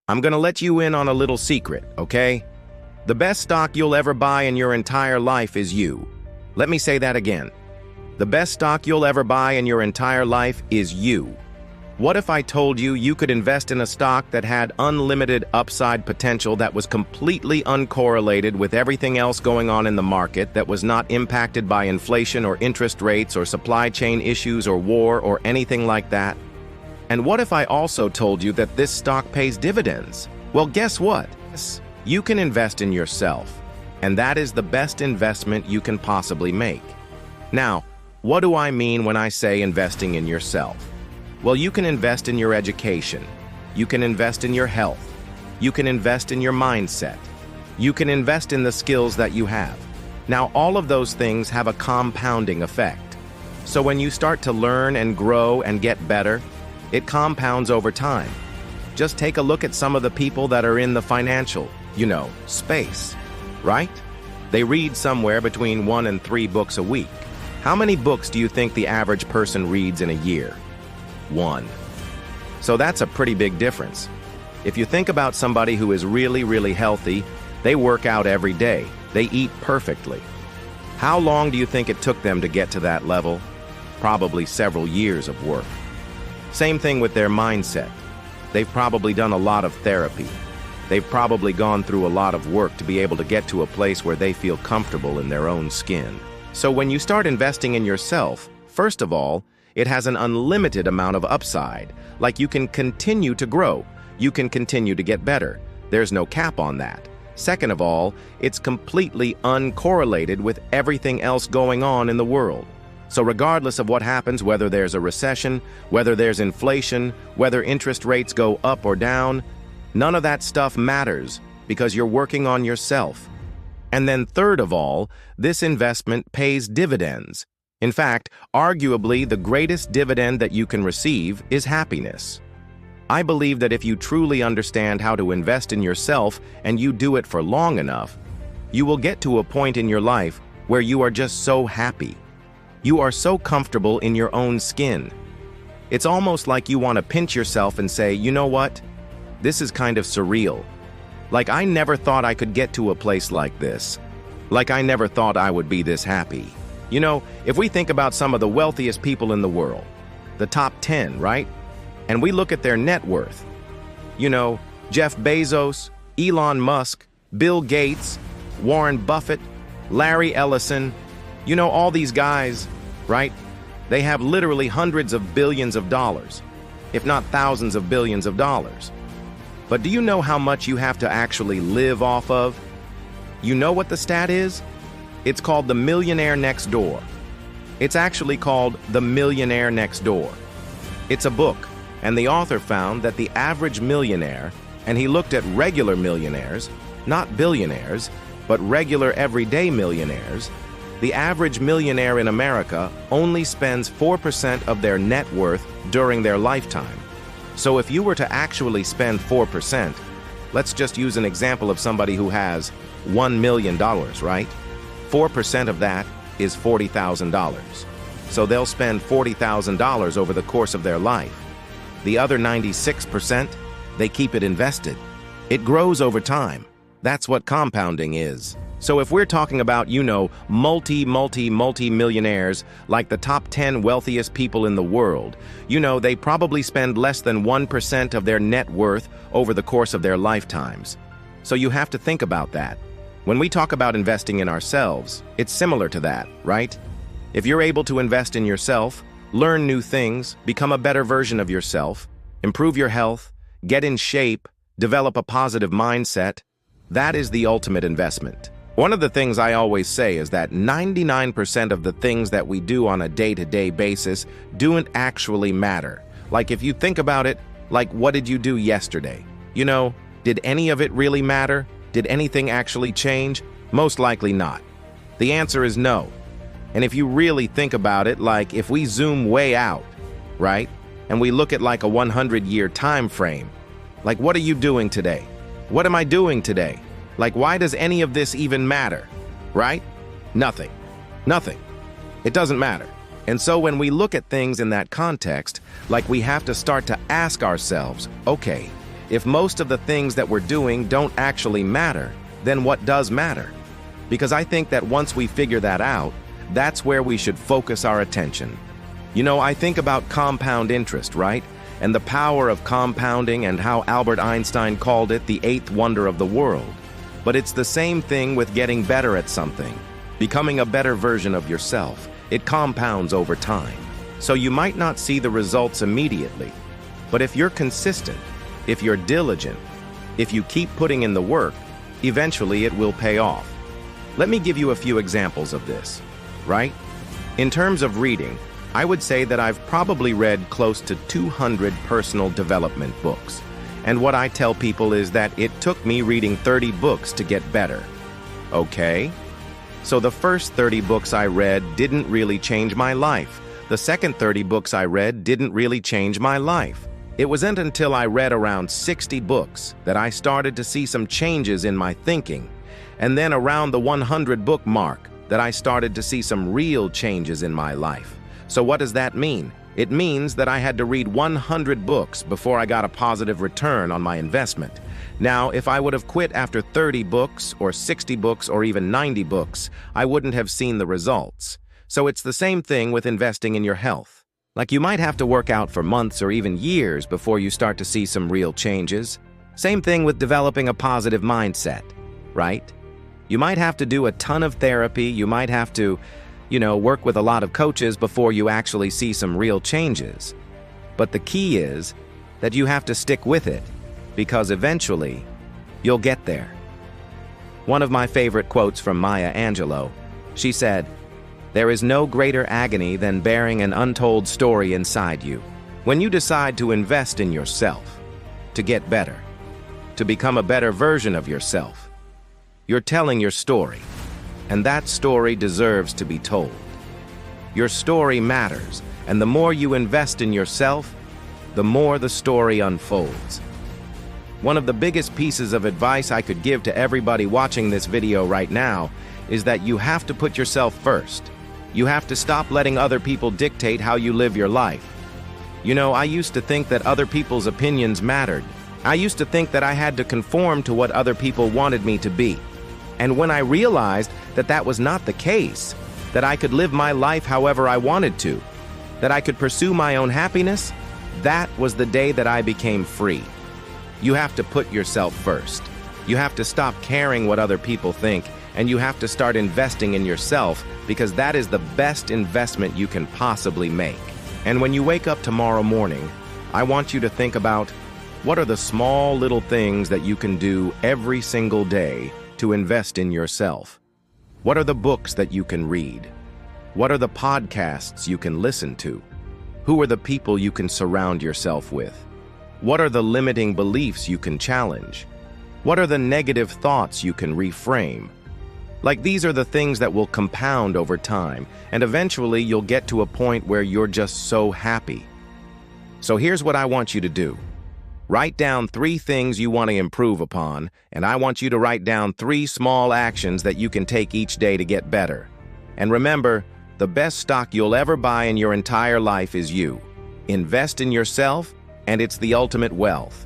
I'm gonna let you in on a little secret, okay? The best stock you'll ever buy in your entire life is you. Let me say that again. The best stock you'll ever buy in your entire life is you. What if I told you you could invest in a stock that had unlimited upside potential, that was completely uncorrelated with everything else going on in the market, that was not impacted by inflation or interest rates or supply chain issues or war or anything like that? And what if I also told you that this stock pays dividends? Well, guess what? You can invest in yourself, and that is the best investment you can possibly make. Now, what do I mean when I say investing in yourself? Well, you can invest in your education. You can invest in your health. You can invest in your mindset. You can invest in the skills that you have. Now, all of those things have a compounding effect. So when you start to learn and grow and get better, it compounds over time. Just take a look at some of the people that are in the financial, space, right? They read somewhere between 1 and 3 books a week. How many books do you think the average person reads in a year? 1. So that's a pretty big difference. If you think about somebody who is really, really healthy, they work out every day. They eat perfectly. How long do you think it took them to get to that level? Probably several years of work. Same thing with their mindset. They've probably done a lot of therapy. They've probably gone through a lot of work to be able to get to a place where they feel comfortable in their own skin. So when you start investing in yourself, first of all, it has an unlimited amount of upside. Like, you can continue to grow. You can continue to get better. There's no cap on that. Second of all, it's completely uncorrelated with everything else going on in the world. So regardless of what happens, whether there's a recession, whether there's inflation, whether interest rates go up or down, none of that stuff matters because you're working on yourself. And then third of all, this investment pays dividends. In fact, arguably the greatest dividend that you can receive is happiness. I believe that if you truly understand how to invest in yourself and you do it for long enough, you will get to a point in your life where you are just so happy. You are so comfortable in your own skin. It's almost like you want to pinch yourself and say, you know what? This is kind of surreal. Like, I never thought I could get to a place like this. Like, I never thought I would be this happy. If we think about some of the wealthiest people in the world, the top 10, right? And we look at their net worth. Jeff Bezos, Elon Musk, Bill Gates, Warren Buffett, Larry Ellison, all these guys, right? They have literally hundreds of billions of dollars, if not thousands of billions of dollars. But do you know how much you have to actually live off of? You know what the stat is? It's called The Millionaire Next Door. It's actually called The Millionaire Next Door. It's a book, and the author found that the average millionaire, and he looked at regular millionaires, not billionaires, but regular everyday millionaires, the average millionaire in America only spends 4% of their net worth during their lifetime. So if you were to actually spend 4%, let's just use an example of somebody who has $1 million, right? 4% of that is $40,000. So they'll spend $40,000 over the course of their life. The other 96%, they keep it invested. It grows over time. That's what compounding is. So if we're talking about, multi-millionaires, like the top 10 wealthiest people in the world, they probably spend less than 1% of their net worth over the course of their lifetimes. So you have to think about that. When we talk about investing in ourselves, it's similar to that, right? If you're able to invest in yourself, learn new things, become a better version of yourself, improve your health, get in shape, develop a positive mindset, that is the ultimate investment. One of the things I always say is that 99% of the things that we do on a day-to-day basis don't actually matter. Like, if you think about it, like, what did you do yesterday? Did any of it really matter? Did anything actually change? Most likely not. The answer is no. And if you really think about it, like, if we zoom way out, right, and we look at like a 100-year time frame, like, what are you doing today? What am I doing today? Like, why does any of this even matter, right? Nothing. Nothing. It doesn't matter. And so when we look at things in that context, like, we have to start to ask ourselves, okay, If most of the things that we're doing don't actually matter, then what does matter? Because I think that once we figure that out, that's where we should focus our attention. You know, I think about compound interest, right? And the power of compounding and how Albert Einstein called it the eighth wonder of the world. But it's the same thing with getting better at something, becoming a better version of yourself. It compounds over time. So you might not see the results immediately, but if you're consistent, if you're diligent, if you keep putting in the work, eventually it will pay off. Let me give you a few examples of this, right? In terms of reading, I would say that I've probably read close to 200 personal development books. And what I tell people is that it took me reading 30 books to get better. Okay? So the first 30 books I read didn't really change my life. The second 30 books I read didn't really change my life. It wasn't until I read around 60 books that I started to see some changes in my thinking. And then around the 100 book mark that I started to see some real changes in my life. So what does that mean? It means that I had to read 100 books before I got a positive return on my investment. Now, if I would have quit after 30 books or 60 books or even 90 books, I wouldn't have seen the results. So it's the same thing with investing in your health. Like, you might have to work out for months or even years before you start to see some real changes. Same thing with developing a positive mindset, right? You might have to do a ton of therapy, you might have to, work with a lot of coaches before you actually see some real changes. But the key is that you have to stick with it, because eventually you'll get there. One of my favorite quotes from Maya Angelou, she said, "There is no greater agony than bearing an untold story inside you." When you decide to invest in yourself, to get better, to become a better version of yourself, you're telling your story, and that story deserves to be told. Your story matters, and the more you invest in yourself, the more the story unfolds. One of the biggest pieces of advice I could give to everybody watching this video right now is that you have to put yourself first. You have to stop letting other people dictate how you live your life. I used to think that other people's opinions mattered. I used to think that I had to conform to what other people wanted me to be. And when I realized that that was not the case, that I could live my life however I wanted to, that I could pursue my own happiness, that was the day that I became free. You have to put yourself first. You have to stop caring what other people think, and you have to start investing in yourself, because that is the best investment you can possibly make. And when you wake up tomorrow morning, I want you to think about, what are the small little things that you can do every single day to invest in yourself? What are the books that you can read? What are the podcasts you can listen to? Who are the people you can surround yourself with? What are the limiting beliefs you can challenge? What are the negative thoughts you can reframe? Like, these are the things that will compound over time, and eventually you'll get to a point where you're just so happy. So here's what I want you to do. Write down 3 things you want to improve upon, and I want you to write down 3 small actions that you can take each day to get better. And remember, the best stock you'll ever buy in your entire life is you. Invest in yourself, and it's the ultimate wealth.